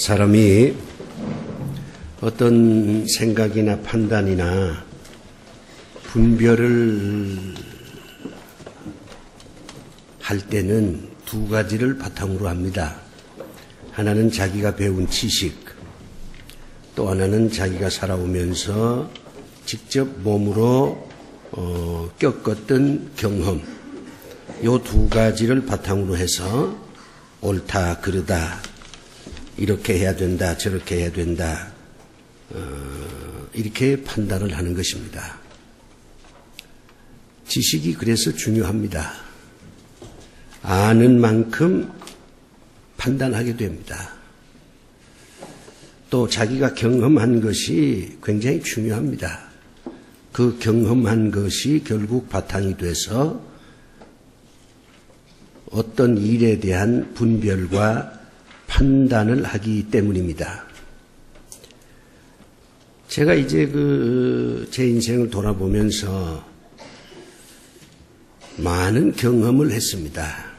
사람이 어떤 생각이나 판단이나 분별을 할 때는 두 가지를 바탕으로 합니다. 하나는 자기가 배운 지식, 또 하나는 자기가 살아오면서 직접 몸으로 겪었던 경험, 이 두 가지를 바탕으로 해서 옳다, 그르다, 이렇게 해야 된다, 저렇게 해야 된다, 이렇게 판단을 하는 것입니다. 지식이 그래서 중요합니다. 아는 만큼 판단하게 됩니다. 또 자기가 경험한 것이 굉장히 중요합니다. 그 경험한 것이 결국 바탕이 돼서 어떤 일에 대한 분별과 판단을 하기 때문입니다. 제가 이제 제 인생을 돌아보면서 많은 경험을 했습니다.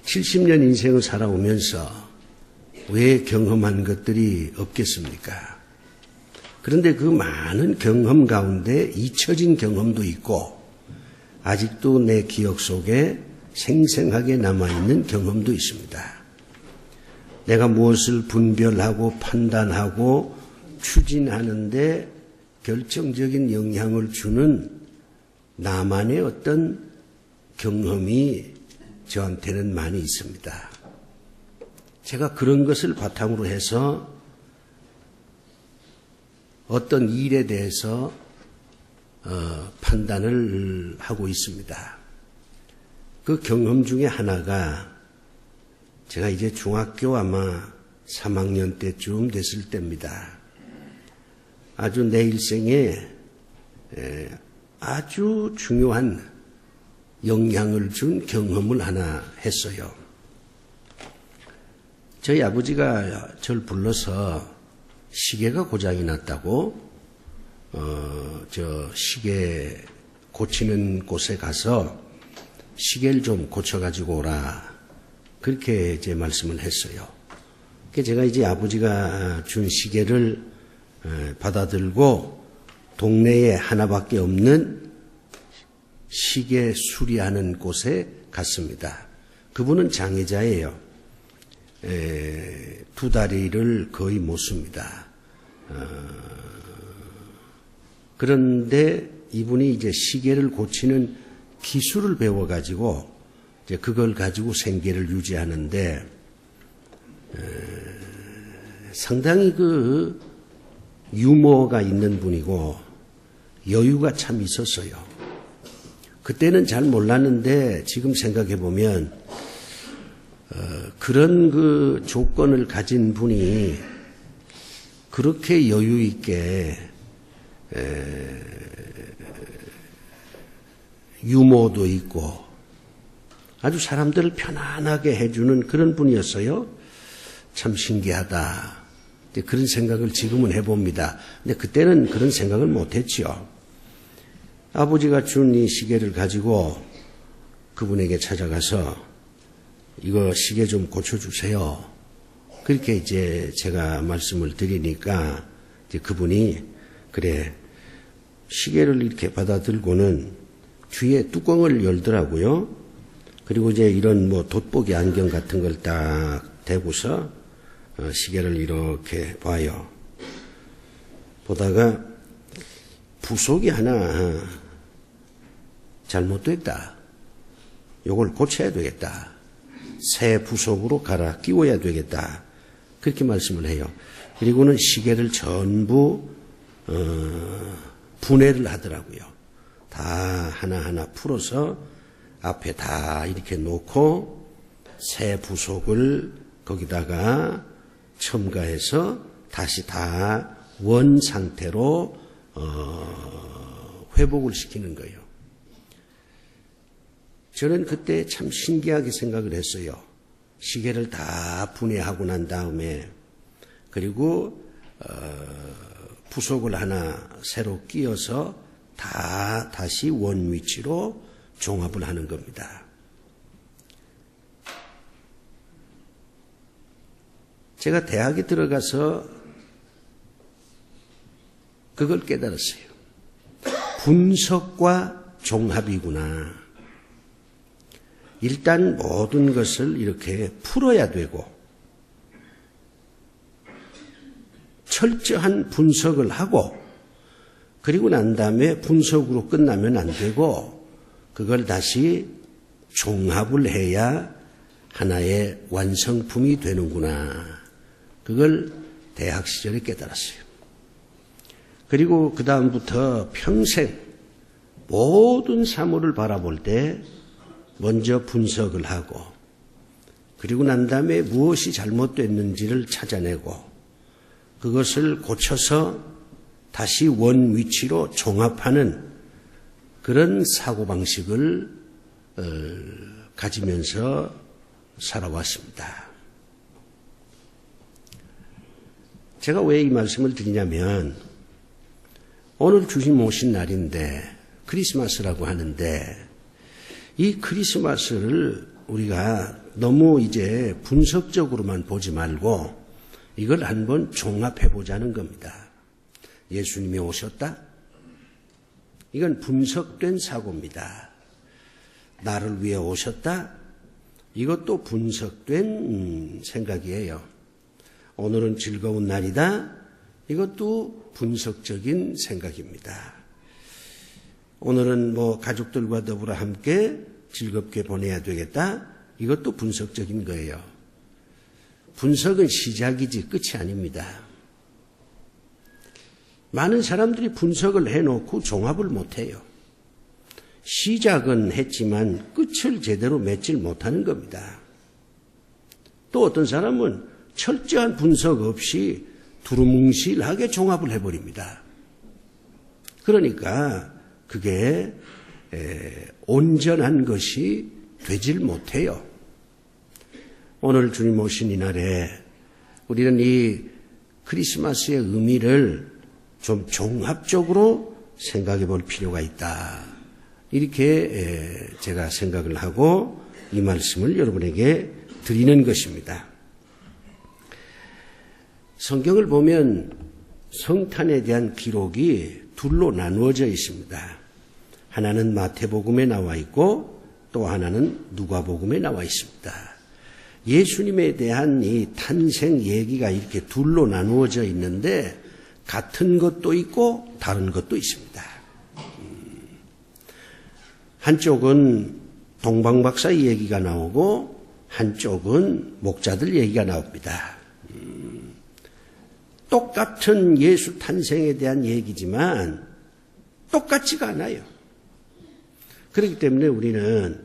70년 인생을 살아오면서 왜 경험한 것들이 없겠습니까? 그런데 그 많은 경험 가운데 잊혀진 경험도 있고 아직도 내 기억 속에 생생하게 남아있는 경험도 있습니다. 내가 무엇을 분별하고 판단하고 추진하는데 결정적인 영향을 주는 나만의 어떤 경험이 저한테는 많이 있습니다. 제가 그런 것을 바탕으로 해서 어떤 일에 대해서 판단을 하고 있습니다. 그 경험 중에 하나가 제가 이제 중학교 아마 3학년 때쯤 됐을 때입니다. 아주 내 일생에 아주 중요한 영향을 준 경험을 하나 했어요. 저희 아버지가 저를 불러서 시계가 고장이 났다고 저 시계 고치는 곳에 가서 시계를 좀 고쳐가지고 오라. 그렇게 이제 말씀을 했어요. 제가 이제 아버지가 준 시계를 받아들고 동네에 하나밖에 없는 시계 수리하는 곳에 갔습니다. 그분은 장애자예요. 두 다리를 거의 못 씁니다. 그런데 이분이 이제 시계를 고치는 기술을 배워가지고 이제 그걸 가지고 생계를 유지하는데 상당히 그 유머가 있는 분이고 여유가 참 있었어요. 그때는 잘 몰랐는데 지금 생각해 보면 그런 그 조건을 가진 분이 그렇게 여유 있게 유머도 있고 아주 사람들을 편안하게 해주는 그런 분이었어요. 참 신기하다. 그런 생각을 지금은 해봅니다. 근데 그때는 그런 생각을 못했죠. 아버지가 준 이 시계를 가지고 그분에게 찾아가서 이거 시계 좀 고쳐주세요. 그렇게 이제 제가 말씀을 드리니까 이제 그분이 그래 시계를 이렇게 받아들고는 뒤에 뚜껑을 열더라고요. 그리고 이제 이런 뭐 돋보기 안경 같은 걸 딱 대고서 시계를 이렇게 봐요. 보다가 부속이 하나 잘못됐다. 요걸 고쳐야 되겠다. 새 부속으로 갈아 끼워야 되겠다. 그렇게 말씀을 해요. 그리고는 시계를 전부 분해를 하더라고요. 다 하나하나 풀어서 앞에 다 이렇게 놓고 새 부속을 거기다가 첨가해서 다시 다 원 상태로 회복을 시키는 거예요. 저는 그때 참 신기하게 생각을 했어요. 시계를 다 분해하고 난 다음에 그리고 부속을 하나 새로 끼워서 다 다시 원 위치로 종합을 하는 겁니다. 제가 대학에 들어가서 그걸 깨달았어요. 분석과 종합이구나. 일단 모든 것을 이렇게 풀어야 되고 철저한 분석을 하고 그리고 난 다음에 분석으로 끝나면 안 되고 그걸 다시 종합을 해야 하나의 완성품이 되는구나. 그걸 대학 시절에 깨달았어요. 그리고 그 다음부터 평생 모든 사물을 바라볼 때 먼저 분석을 하고 그리고 난 다음에 무엇이 잘못됐는지를 찾아내고 그것을 고쳐서 다시 원 위치로 종합하는 그런 사고방식을 가지면서 살아왔습니다. 제가 왜 이 말씀을 드리냐면 오늘 주님 오신 날인데 크리스마스라고 하는데 이 크리스마스를 우리가 너무 이제 분석적으로만 보지 말고 이걸 한번 종합해 보자는 겁니다. 예수님이 오셨다? 이건 분석된 사고입니다. 나를 위해 오셨다? 이것도 분석된 생각이에요. 오늘은 즐거운 날이다? 이것도 분석적인 생각입니다. 오늘은 가족들과 더불어 함께 즐겁게 보내야 되겠다? 이것도 분석적인 거예요. 분석은 시작이지 끝이 아닙니다. 많은 사람들이 분석을 해놓고 종합을 못해요. 시작은 했지만 끝을 제대로 맺질 못하는 겁니다. 또 어떤 사람은 철저한 분석 없이 두루뭉실하게 종합을 해버립니다. 그러니까 그게 온전한 것이 되질 못해요. 오늘 주님 오신 이 날에 우리는 이 크리스마스의 의미를 좀 종합적으로 생각해 볼 필요가 있다. 이렇게 제가 생각을 하고 이 말씀을 여러분에게 드리는 것입니다. 성경을 보면 성탄에 대한 기록이 둘로 나누어져 있습니다. 하나는 마태복음에 나와 있고 또 하나는 누가복음에 나와 있습니다. 예수님에 대한 이 탄생 얘기가 이렇게 둘로 나누어져 있는데 같은 것도 있고 다른 것도 있습니다. 한쪽은 동방박사의 얘기가 나오고 한쪽은 목자들 얘기가 나옵니다. 똑같은 예수 탄생에 대한 얘기지만 똑같지가 않아요. 그렇기 때문에 우리는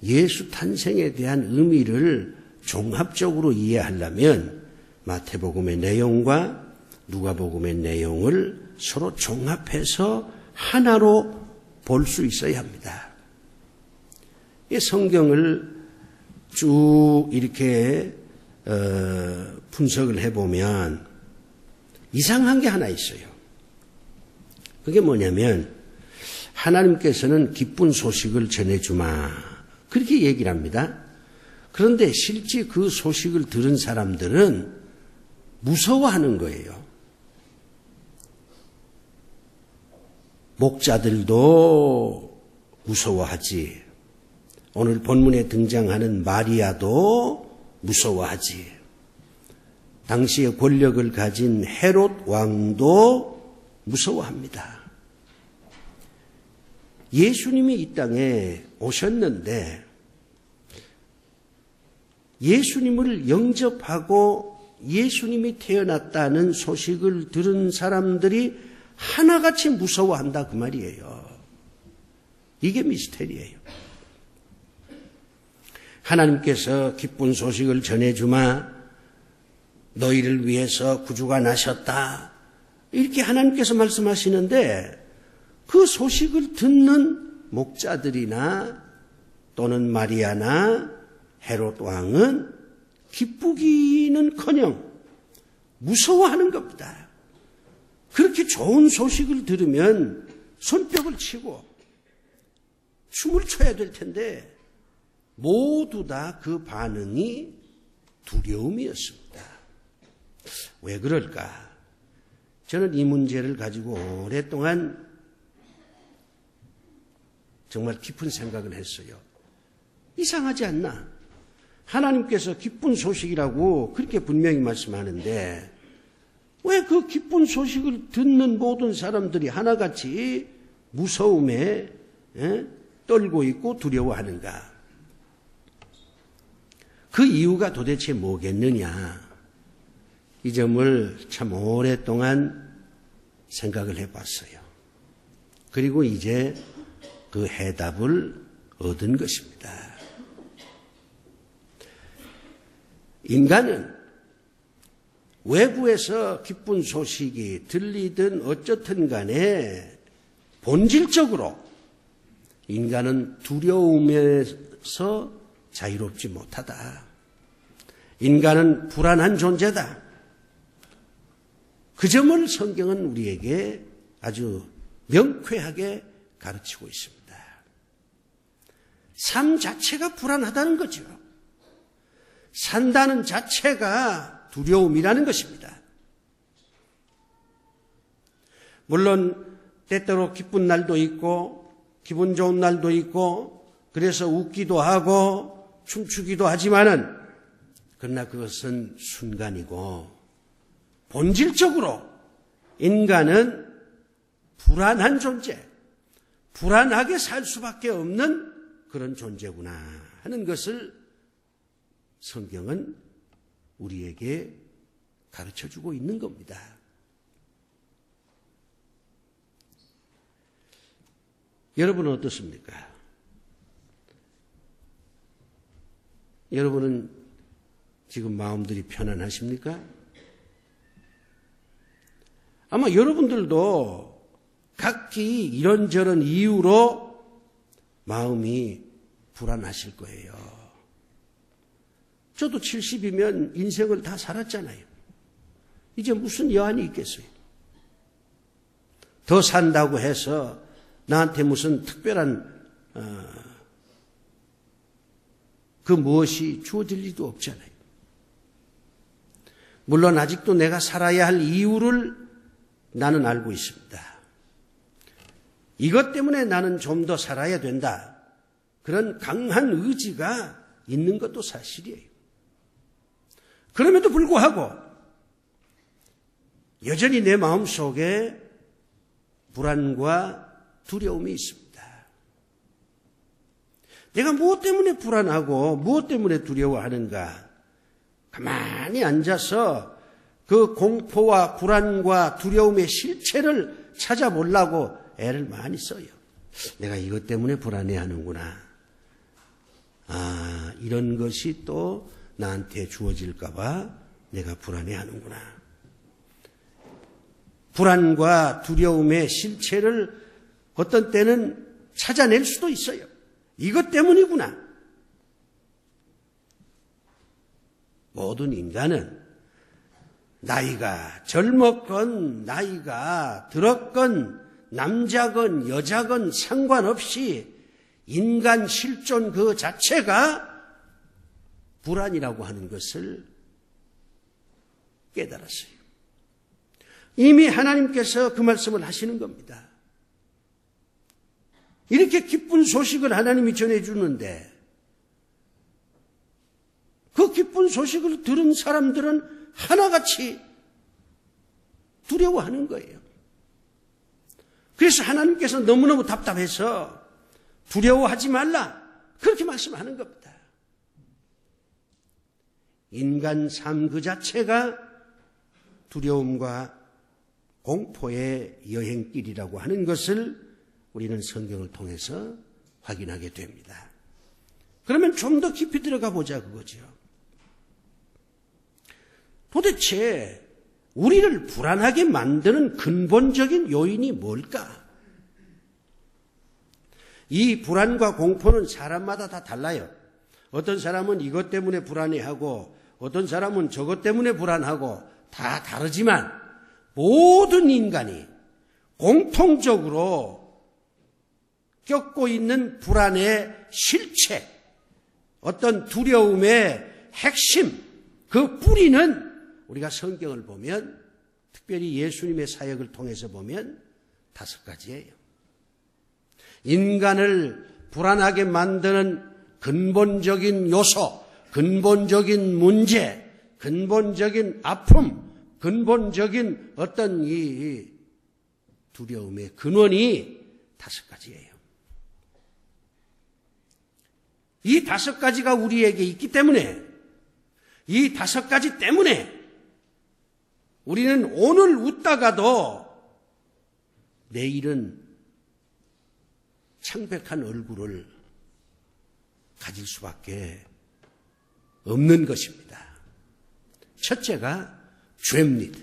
예수 탄생에 대한 의미를 종합적으로 이해하려면 마태복음의 내용과 누가복음의 내용을 서로 종합해서 하나로 볼 수 있어야 합니다. 이 성경을 쭉 이렇게 분석을 해보면 이상한 게 하나 있어요. 그게 뭐냐면 하나님께서는 기쁜 소식을 전해주마 그렇게 얘기를 합니다. 그런데 실제 그 소식을 들은 사람들은 무서워하는 거예요. 목자들도 무서워하지. 오늘 본문에 등장하는 마리아도 무서워하지. 당시의 권력을 가진 헤롯 왕도 무서워합니다. 예수님이 이 땅에 오셨는데 예수님을 영접하고 예수님이 태어났다는 소식을 들은 사람들이 하나같이 무서워한다 그 말이에요. 이게 미스테리예요. 하나님께서 기쁜 소식을 전해주마 너희를 위해서 구주가 나셨다 이렇게 하나님께서 말씀하시는데 그 소식을 듣는 목자들이나 또는 마리아나 헤롯 왕은 기쁘기는커녕 무서워하는 겁니다. 그렇게 좋은 소식을 들으면 손뼉을 치고 춤을 춰야 될 텐데 모두 다 그 반응이 두려움이었습니다. 왜 그럴까? 저는 이 문제를 가지고 오랫동안 정말 깊은 생각을 했어요. 이상하지 않나? 하나님께서 기쁜 소식이라고 그렇게 분명히 말씀하는데 왜 그 기쁜 소식을 듣는 모든 사람들이 하나같이 무서움에 떨고 있고 두려워하는가? 그 이유가 도대체 뭐겠느냐? 이 점을 참 오랫동안 생각을 해봤어요. 그리고 이제 그 해답을 얻은 것입니다. 인간은 외부에서 기쁜 소식이 들리든 어쨌든 간에 본질적으로 인간은 두려움에서 자유롭지 못하다. 인간은 불안한 존재다. 그 점을 성경은 우리에게 아주 명쾌하게 가르치고 있습니다. 삶 자체가 불안하다는 거죠. 산다는 자체가 두려움이라는 것입니다. 물론 때때로 기쁜 날도 있고 기분 좋은 날도 있고 그래서 웃기도 하고 춤추기도 하지만은 그러나 그것은 순간이고 본질적으로 인간은 불안한 존재, 불안하게 살 수밖에 없는 그런 존재구나 하는 것을 성경은 우리에게 가르쳐주고 있는 겁니다. 여러분은 어떻습니까? 여러분은 지금 마음들이 편안하십니까? 아마 여러분들도 각기 이런저런 이유로 마음이 불안하실 거예요. 저도 70이면 인생을 다 살았잖아요. 이제 무슨 여한이 있겠어요? 더 산다고 해서 나한테 무슨 특별한 그 무엇이 주어질 리도 없잖아요. 물론 아직도 내가 살아야 할 이유를 나는 알고 있습니다. 이것 때문에 나는 좀 더 살아야 된다. 그런 강한 의지가 있는 것도 사실이에요. 그럼에도 불구하고 여전히 내 마음속에 불안과 두려움이 있습니다. 내가 무엇 때문에 불안하고 무엇 때문에 두려워하는가? 가만히 앉아서 그 공포와 불안과 두려움의 실체를 찾아보려고 애를 많이 써요. 내가 이것 때문에 불안해하는구나. 아, 이런 것이 또 나한테 주어질까 봐 내가 불안해하는구나. 불안과 두려움의 실체를 어떤 때는 찾아낼 수도 있어요. 이것 때문이구나. 모든 인간은 나이가 젊었건 나이가 들었건 남자건 여자건 상관없이 인간 실존 그 자체가 불안이라고 하는 것을 깨달았어요. 이미 하나님께서 그 말씀을 하시는 겁니다. 이렇게 기쁜 소식을 하나님이 전해주는데 그 기쁜 소식을 들은 사람들은 하나같이 두려워하는 거예요. 그래서 하나님께서 너무너무 답답해서 두려워하지 말라 그렇게 말씀하는 겁니다. 인간 삶 그 자체가 두려움과 공포의 여행길이라고 하는 것을 우리는 성경을 통해서 확인하게 됩니다. 그러면 좀 더 깊이 들어가 보자 그거죠. 도대체 우리를 불안하게 만드는 근본적인 요인이 뭘까? 이 불안과 공포는 사람마다 다 달라요. 어떤 사람은 이것 때문에 불안해하고 어떤 사람은 저것 때문에 불안하고 다 다르지만 모든 인간이 공통적으로 겪고 있는 불안의 실체, 어떤 두려움의 핵심, 그 뿌리는 우리가 성경을 보면 특별히 예수님의 사역을 통해서 보면 5가지예요. 인간을 불안하게 만드는 근본적인 요소, 근본적인 문제, 근본적인 아픔, 근본적인 어떤 이 두려움의 근원이 5가지예요. 이 5가지가 우리에게 있기 때문에, 이 5가지 때문에 우리는 오늘 웃다가도 내일은 창백한 얼굴을 가질 수밖에 없는 것입니다. 첫째가 죄입니다.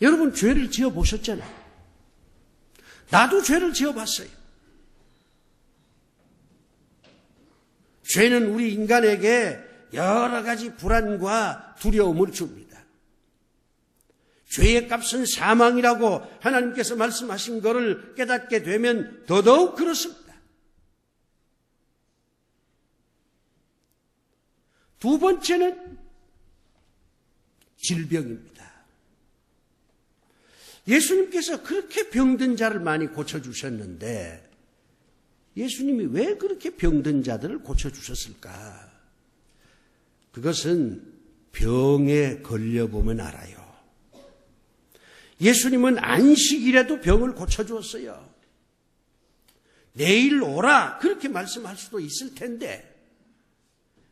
여러분, 죄를 지어보셨잖아요. 나도 죄를 지어봤어요. 죄는 우리 인간에게 여러 가지 불안과 두려움을 줍니다. 죄의 값은 사망이라고 하나님께서 말씀하신 것을 깨닫게 되면 더더욱 그렇습니다. 두 번째는 질병입니다. 예수님께서 그렇게 병든 자를 많이 고쳐주셨는데 예수님이 왜 그렇게 병든 자들을 고쳐주셨을까? 그것은 병에 걸려보면 알아요. 예수님은 안식일에도 병을 고쳐주었어요. 내일 오라 그렇게 말씀할 수도 있을 텐데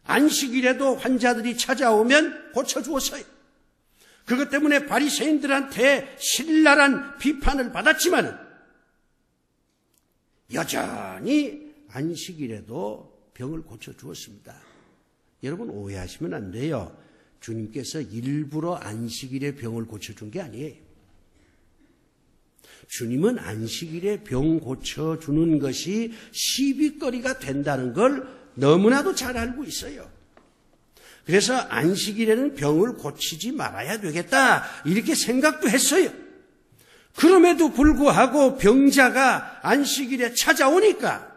안식일에도 환자들이 찾아오면 고쳐주었어요. 그것 때문에 바리새인들한테 신랄한 비판을 받았지만 여전히 안식일에도 병을 고쳐주었습니다. 여러분 오해하시면 안 돼요. 주님께서 일부러 안식일에 병을 고쳐준 게 아니에요. 주님은 안식일에 병 고쳐주는 것이 시비거리가 된다는 걸 너무나도 잘 알고 있어요. 그래서 안식일에는 병을 고치지 말아야 되겠다 이렇게 생각도 했어요. 그럼에도 불구하고 병자가 안식일에 찾아오니까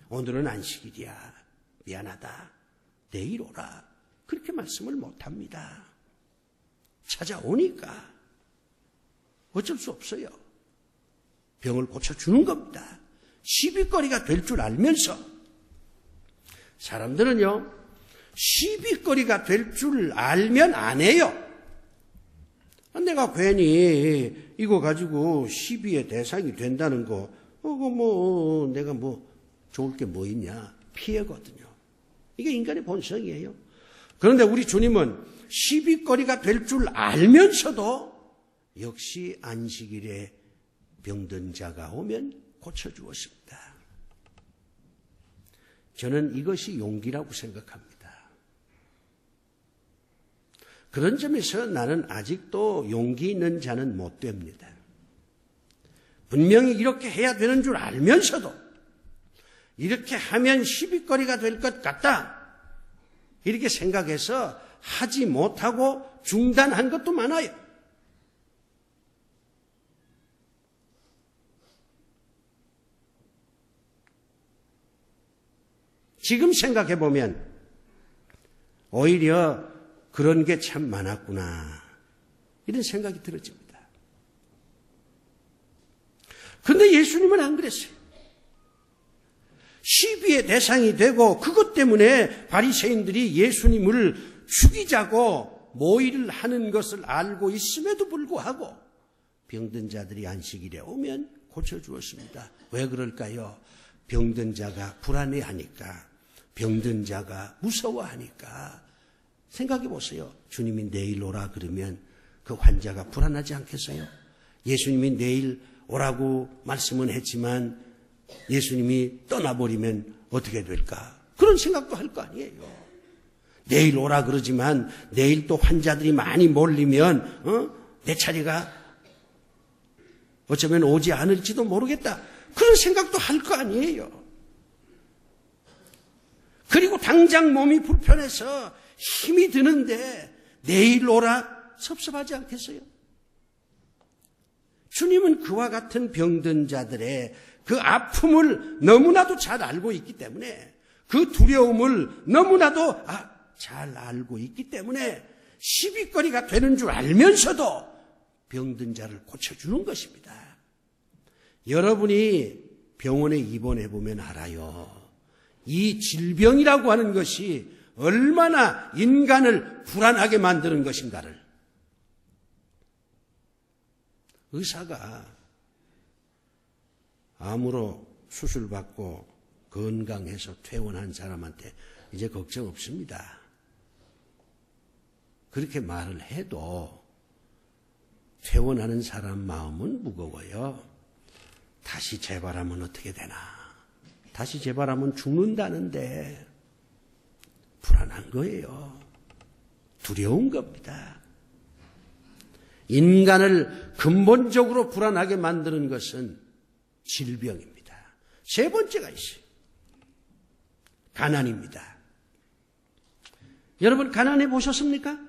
오늘은 안식일이야. 미안하다. 내일 오라. 그렇게 말씀을 못합니다. 찾아오니까 어쩔 수 없어요. 병을 고쳐주는 겁니다. 시비거리가 될 줄 알면서 사람들은요. 시비거리가 될 줄 알면 안 해요. 내가 괜히 이거 가지고 시비의 대상이 된다는 거 내가 좋을 게 뭐 있냐 피해거든요. 이게 인간의 본성이에요. 그런데 우리 주님은 시비거리가 될 줄 알면서도 역시 안식일에 병든 자가 오면 고쳐주었습니다. 저는 이것이 용기라고 생각합니다. 그런 점에서 나는 아직도 용기 있는 자는 못 됩니다. 분명히 이렇게 해야 되는 줄 알면서도 이렇게 하면 시비거리가 될 것 같다 이렇게 생각해서 하지 못하고 중단한 것도 많아요. 지금 생각해보면 오히려 그런 게 참 많았구나 이런 생각이 들어집니다. 그런데 예수님은 안 그랬어요. 시비의 대상이 되고 그것 때문에 바리새인들이 예수님을 죽이자고 모의를 하는 것을 알고 있음에도 불구하고 병든 자들이 안식일에 오면 고쳐주었습니다. 왜 그럴까요? 병든 자가 불안해하니까, 병든 자가 무서워하니까. 생각해 보세요. 주님이 내일 오라 그러면 그 환자가 불안하지 않겠어요? 예수님이 내일 오라고 말씀은 했지만 예수님이 떠나버리면 어떻게 될까? 그런 생각도 할 거 아니에요. 내일 오라 그러지만 내일 또 환자들이 많이 몰리면 내 차례가 어쩌면 오지 않을지도 모르겠다. 그런 생각도 할 거 아니에요. 그리고 당장 몸이 불편해서 힘이 드는데 내일 오라 섭섭하지 않겠어요? 주님은 그와 같은 병든 자들의 그 아픔을 너무나도 잘 알고 있기 때문에 그 두려움을 너무나도 잘 알고 있기 때문에 시비거리가 되는 줄 알면서도 병든 자를 고쳐주는 것입니다. 여러분이 병원에 입원해 보면 알아요. 이 질병이라고 하는 것이 얼마나 인간을 불안하게 만드는 것인가를. 의사가 암으로 수술받고 건강해서 퇴원한 사람한테 이제 걱정 없습니다. 그렇게 말을 해도 퇴원하는 사람 마음은 무거워요. 다시 재발하면 어떻게 되나. 다시 재발하면 죽는다는데 불안한 거예요. 두려운 겁니다. 인간을 근본적으로 불안하게 만드는 것은 질병입니다. 세 번째가 있어요. 가난입니다. 여러분 가난해 보셨습니까?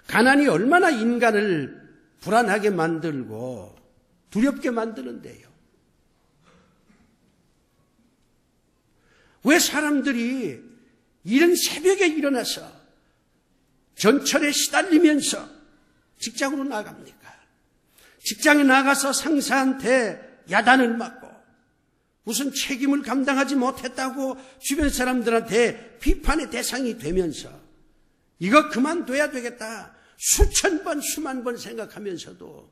가난이 얼마나 인간을 불안하게 만들고 두렵게 만드는데요. 왜 사람들이 이른 새벽에 일어나서 전철에 시달리면서 직장으로 나갑니까? 직장에 나가서 상사한테 야단을 맞고 무슨 책임을 감당하지 못했다고 주변 사람들한테 비판의 대상이 되면서 이거 그만둬야 되겠다. 수천 번, 수만 번 생각하면서도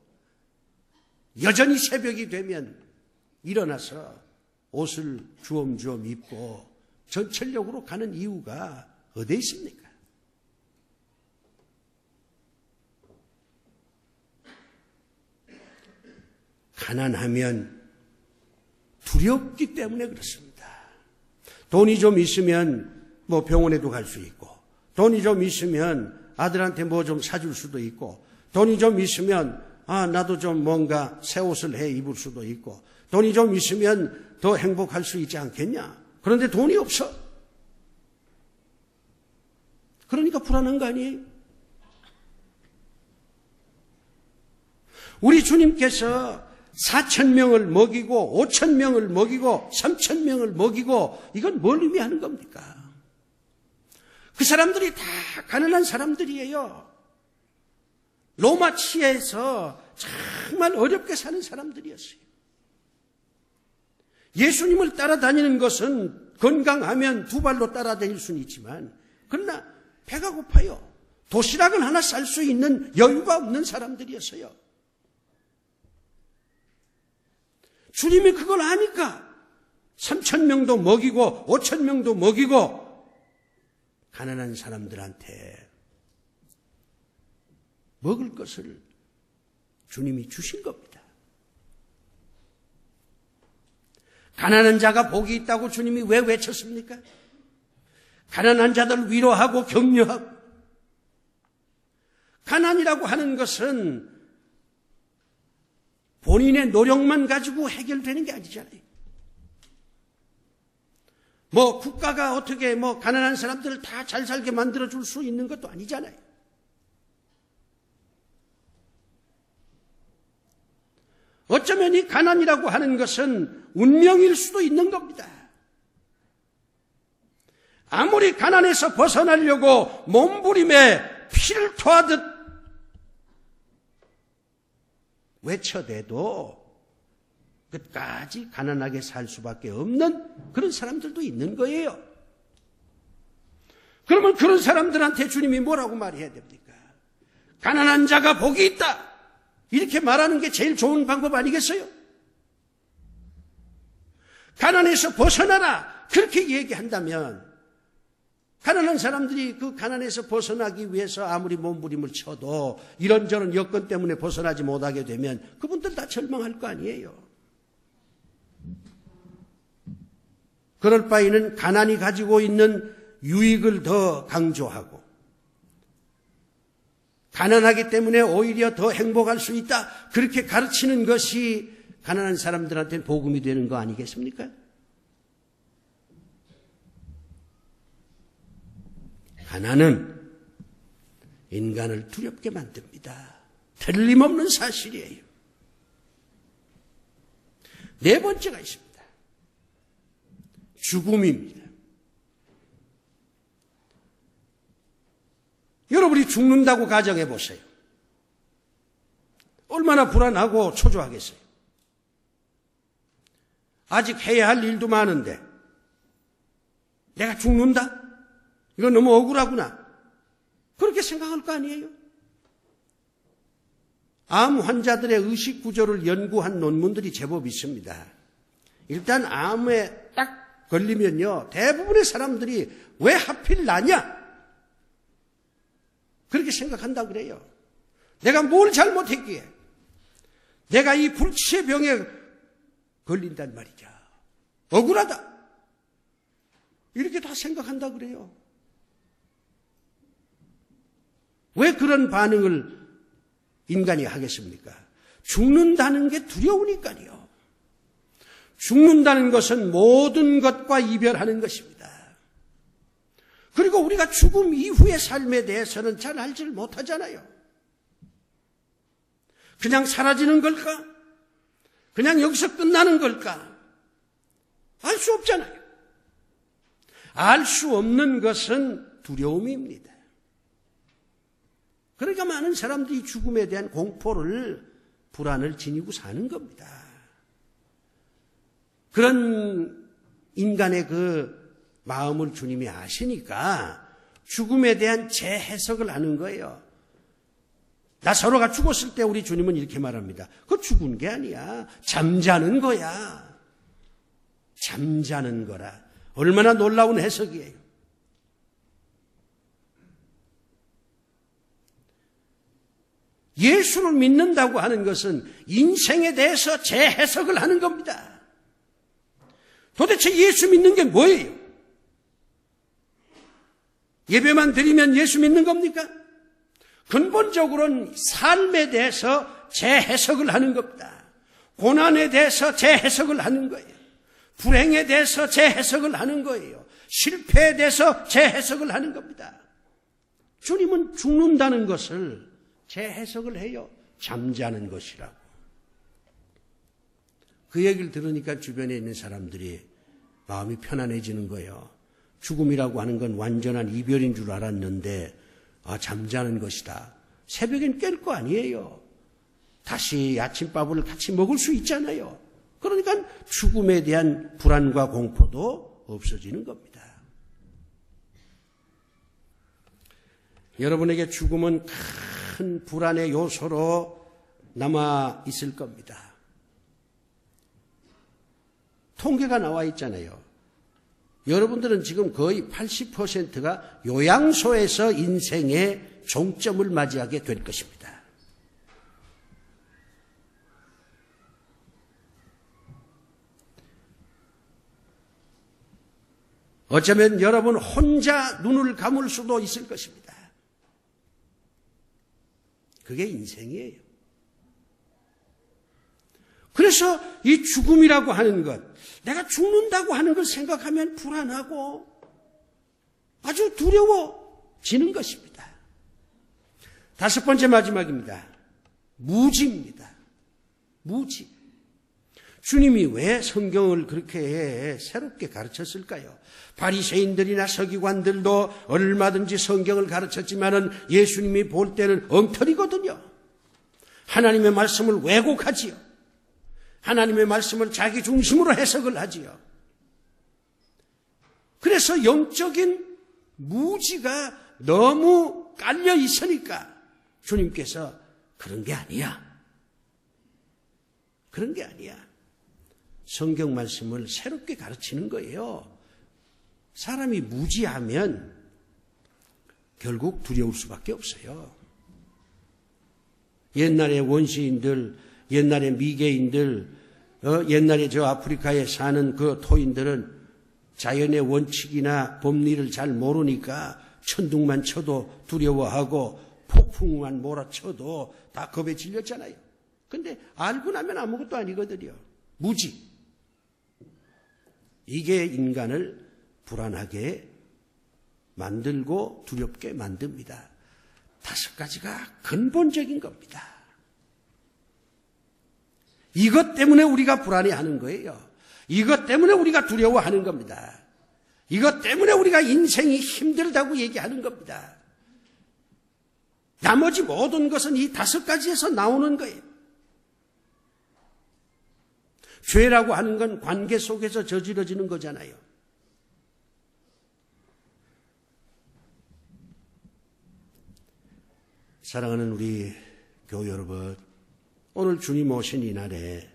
여전히 새벽이 되면 일어나서 옷을 주엄주엄 입고 전철역으로 가는 이유가 어디에 있습니까? 가난하면 두렵기 때문에 그렇습니다. 돈이 좀 있으면 뭐 병원에도 갈 수 있고, 돈이 좀 있으면 아들한테 뭐 좀 사줄 수도 있고, 돈이 좀 있으면 나도 좀 뭔가 새 옷을 해 입을 수도 있고, 돈이 좀 있으면 더 행복할 수 있지 않겠냐? 그런데 돈이 없어. 그러니까 불안한 거 아니에요? 우리 주님께서 4,000명을 먹이고 5,000명을 먹이고 3,000명을 먹이고 이건 뭘 의미하는 겁니까? 그 사람들이 다 가난한 사람들이에요. 로마 치에서 정말 어렵게 사는 사람들이었어요. 예수님을 따라다니는 것은 건강하면 두 발로 따라다닐 수는 있지만 그러나 배가 고파요. 도시락을 하나 쌀 수 있는 여유가 없는 사람들이었어요. 주님이 그걸 아니까 3,000명도 먹이고 5,000명도 먹이고 가난한 사람들한테 먹을 것을 주님이 주신 겁니다. 가난한 자가 복이 있다고 주님이 왜 외쳤습니까? 가난한 자들 위로하고 격려하고. 가난이라고 하는 것은 본인의 노력만 가지고 해결되는 게 아니잖아요. 뭐 국가가 어떻게 뭐 가난한 사람들을 다 잘 살게 만들어줄 수 있는 것도 아니잖아요. 어쩌면 이 가난이라고 하는 것은 운명일 수도 있는 겁니다. 아무리 가난에서 벗어나려고 몸부림에 피를 토하듯 외쳐대도 끝까지 가난하게 살 수밖에 없는 그런 사람들도 있는 거예요. 그러면 그런 사람들한테 주님이 뭐라고 말해야 됩니까? 가난한 자가 복이 있다. 이렇게 말하는 게 제일 좋은 방법 아니겠어요? 가난에서 벗어나라. 그렇게 얘기한다면 가난한 사람들이 그 가난에서 벗어나기 위해서 아무리 몸부림을 쳐도 이런저런 여건 때문에 벗어나지 못하게 되면 그분들 다 절망할 거 아니에요. 그럴 바에는 가난이 가지고 있는 유익을 더 강조하고 가난하기 때문에 오히려 더 행복할 수 있다. 그렇게 가르치는 것이 가난한 사람들한테는 복음이 되는 거 아니겠습니까? 가난은 인간을 두렵게 만듭니다. 틀림없는 사실이에요. 네 번째가 있습니다. 죽음입니다. 여러분이 죽는다고 가정해 보세요. 얼마나 불안하고 초조하겠어요. 아직 해야 할 일도 많은데 내가 죽는다? 이거 너무 억울하구나. 그렇게 생각할 거 아니에요? 암 환자들의 의식 구조를 연구한 논문들이 제법 있습니다. 일단 암에 딱 걸리면요, 대부분의 사람들이 왜 하필 나냐? 그렇게 생각한다고 그래요. 내가 뭘 잘못했기에 내가 이 불치의 병에 걸린단 말이죠. 억울하다. 이렇게 다 생각한다고 그래요. 왜 그런 반응을 인간이 하겠습니까? 죽는다는 게 두려우니까요. 죽는다는 것은 모든 것과 이별하는 것입니다. 그리고 우리가 죽음 이후의 삶에 대해서는 잘 알지를 못하잖아요. 그냥 사라지는 걸까? 그냥 여기서 끝나는 걸까? 알 수 없잖아요. 알 수 없는 것은 두려움입니다. 그러니까 많은 사람들이 죽음에 대한 공포를, 불안을 지니고 사는 겁니다. 그런 인간의 그 마음을 주님이 아시니까 죽음에 대한 재해석을 하는 거예요. 나사로가 죽었을 때 우리 주님은 이렇게 말합니다. 그거 죽은 게 아니야. 잠자는 거야. 잠자는 거라. 얼마나 놀라운 해석이에요. 예수를 믿는다고 하는 것은 인생에 대해서 재해석을 하는 겁니다. 도대체 예수 믿는 게 뭐예요? 예배만 드리면 예수 믿는 겁니까? 근본적으로는 삶에 대해서 재해석을 하는 겁니다. 고난에 대해서 재해석을 하는 거예요. 불행에 대해서 재해석을 하는 거예요. 실패에 대해서 재해석을 하는 겁니다. 주님은 죽는다는 것을 재해석을 해요. 잠자는 것이라고. 그 얘기를 들으니까 주변에 있는 사람들이 마음이 편안해지는 거예요. 죽음이라고 하는 건 완전한 이별인 줄 알았는데 잠자는 것이다. 새벽엔 깰 거 아니에요. 다시 아침밥을 같이 먹을 수 있잖아요. 그러니까 죽음에 대한 불안과 공포도 없어지는 겁니다. 여러분에게 죽음은 큰 불안의 요소로 남아 있을 겁니다. 통계가 나와 있잖아요. 여러분들은 지금 거의 80%가 요양소에서 인생의 종점을 맞이하게 될 것입니다. 어쩌면 여러분 혼자 눈을 감을 수도 있을 것입니다. 그게 인생이에요. 그래서 이 죽음이라고 하는 것, 내가 죽는다고 하는 걸 생각하면 불안하고 아주 두려워지는 것입니다. 다섯 번째 마지막입니다. 무지입니다. 무지. 주님이 왜 성경을 그렇게 새롭게 가르쳤을까요? 바리새인들이나 서기관들도 얼마든지 성경을 가르쳤지만은 예수님이 볼 때는 엉터리거든요. 하나님의 말씀을 왜곡하지요. 하나님의 말씀을 자기 중심으로 해석을 하지요. 그래서 영적인 무지가 너무 깔려 있으니까 주님께서 그런 게 아니야. 그런 게 아니야. 성경 말씀을 새롭게 가르치는 거예요. 사람이 무지하면 결국 두려울 수밖에 없어요. 옛날에 원시인들, 옛날에 미개인들, 옛날에 저 아프리카에 사는 그 토인들은 자연의 원칙이나 법리를 잘 모르니까 천둥만 쳐도 두려워하고 폭풍만 몰아쳐도 다 겁에 질렸잖아요. 근데 알고 나면 아무것도 아니거든요. 무지. 이게 인간을 불안하게 만들고 두렵게 만듭니다. 다섯 가지가 근본적인 겁니다. 이것 때문에 우리가 불안해하는 거예요. 이것 때문에 우리가 두려워하는 겁니다. 이것 때문에 우리가 인생이 힘들다고 얘기하는 겁니다. 나머지 모든 것은 이 5가지에서 나오는 거예요. 죄라고 하는 건 관계 속에서 저지러지는 거잖아요. 사랑하는 우리 교회 여러분, 오늘 주님 오신 이날에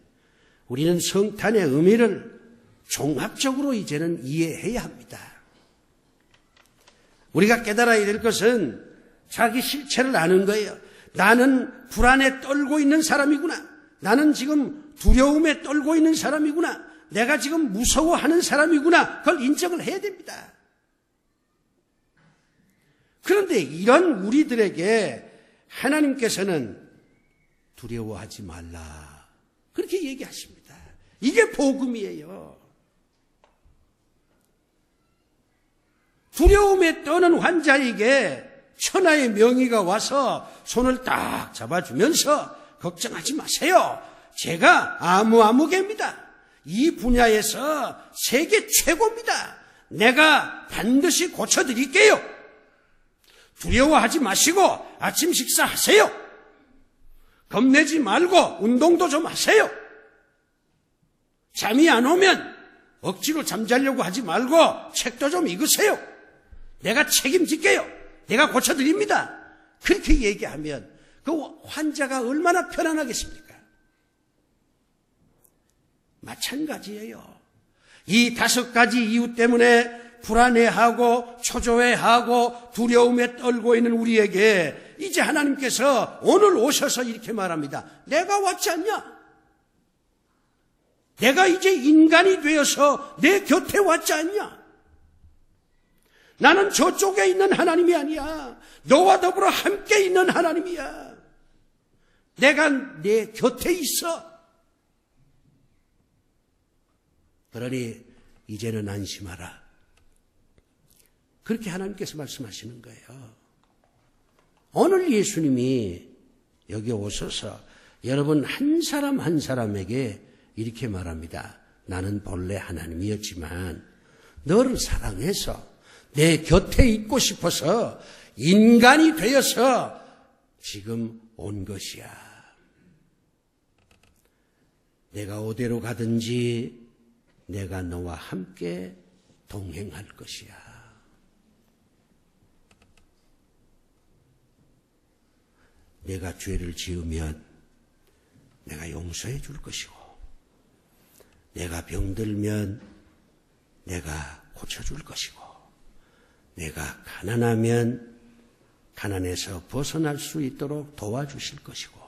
우리는 성탄의 의미를 종합적으로 이제는 이해해야 합니다. 우리가 깨달아야 될 것은 자기 실체를 아는 거예요. 나는 불안에 떨고 있는 사람이구나. 나는 지금 두려움에 떨고 있는 사람이구나. 내가 지금 무서워하는 사람이구나. 그걸 인정을 해야 됩니다. 그런데 이런 우리들에게 하나님께서는 두려워하지 말라. 그렇게 얘기하십니다. 이게 복음이에요. 두려움에 떠는 환자에게 천하의 명의가 와서 손을 딱 잡아주면서 걱정하지 마세요. 제가 아무개입니다. 이 분야에서 세계 최고입니다. 내가 반드시 고쳐드릴게요. 두려워하지 마시고 아침 식사하세요. 겁내지 말고 운동도 좀 하세요. 잠이 안 오면 억지로 잠자려고 하지 말고 책도 좀 읽으세요. 내가 책임질게요. 내가 고쳐드립니다. 그렇게 얘기하면 그 환자가 얼마나 편안하겠습니까? 마찬가지예요. 이 5가지 이유 때문에 불안해하고 초조해하고 두려움에 떨고 있는 우리에게 이제 하나님께서 오늘 오셔서 이렇게 말합니다. 내가 왔지 않냐? 내가 이제 인간이 되어서 내 곁에 왔지 않냐? 나는 저쪽에 있는 하나님이 아니야. 너와 더불어 함께 있는 하나님이야. 내가 내 곁에 있어. 그러니 이제는 안심하라. 그렇게 하나님께서 말씀하시는 거예요. 오늘 예수님이 여기 오셔서 여러분 한 사람 한 사람에게 이렇게 말합니다. 나는 본래 하나님이었지만 너를 사랑해서 내 곁에 있고 싶어서 인간이 되어서 지금 온 것이야. 내가 어디로 가든지 내가 너와 함께 동행할 것이야. 내가 죄를 지으면 내가 용서해 줄 것이고, 내가 병들면 내가 고쳐줄 것이고, 내가 가난하면 가난에서 벗어날 수 있도록 도와주실 것이고,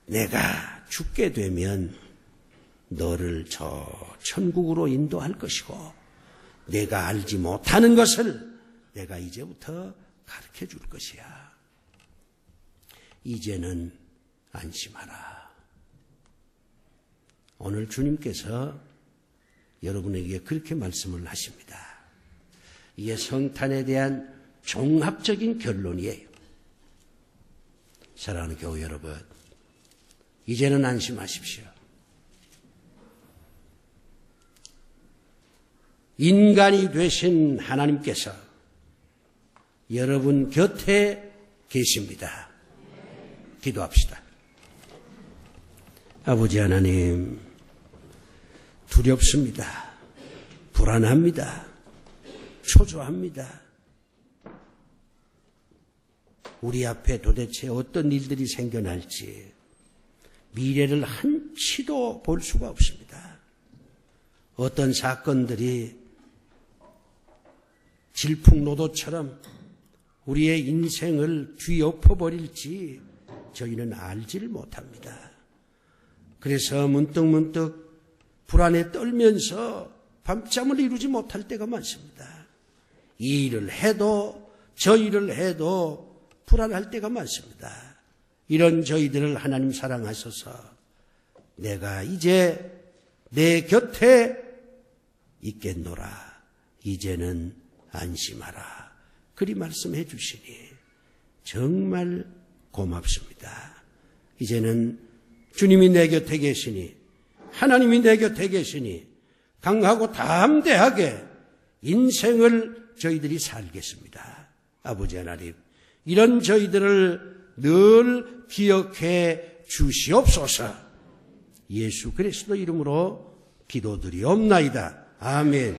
내가 죽게 되면 너를 저 천국으로 인도할 것이고, 내가 알지 못하는 것을 내가 이제부터 가르쳐 줄 것이야. 이제는 안심하라. 오늘 주님께서 여러분에게 그렇게 말씀을 하십니다. 이게 성탄에 대한 종합적인 결론이에요. 사랑하는 교회 여러분, 이제는 안심하십시오. 인간이 되신 하나님께서 여러분 곁에 계십니다. 기도합시다. 아버지 하나님, 두렵습니다. 불안합니다. 초조합니다. 우리 앞에 도대체 어떤 일들이 생겨날지 미래를 한치도 볼 수가 없습니다. 어떤 사건들이 질풍노도처럼 우리의 인생을 뒤엎어버릴지 저희는 알지를 못합니다. 그래서 문득문득 불안에 떨면서 밤잠을 이루지 못할 때가 많습니다. 이 일을 해도 저 일을 해도 불안할 때가 많습니다. 이런 저희들을 하나님 사랑하셔서 내가 이제 내 곁에 있겠노라. 이제는 안심하라. 그리 말씀해 주시니 정말 고맙습니다. 이제는 주님이 내 곁에 계시니, 하나님이 내 곁에 계시니 강하고 담대하게 인생을 저희들이 살겠습니다. 아버지 하나님, 이런 저희들을 늘 기억해 주시옵소서. 예수 그리스도 이름으로 기도드리옵나이다. 아멘.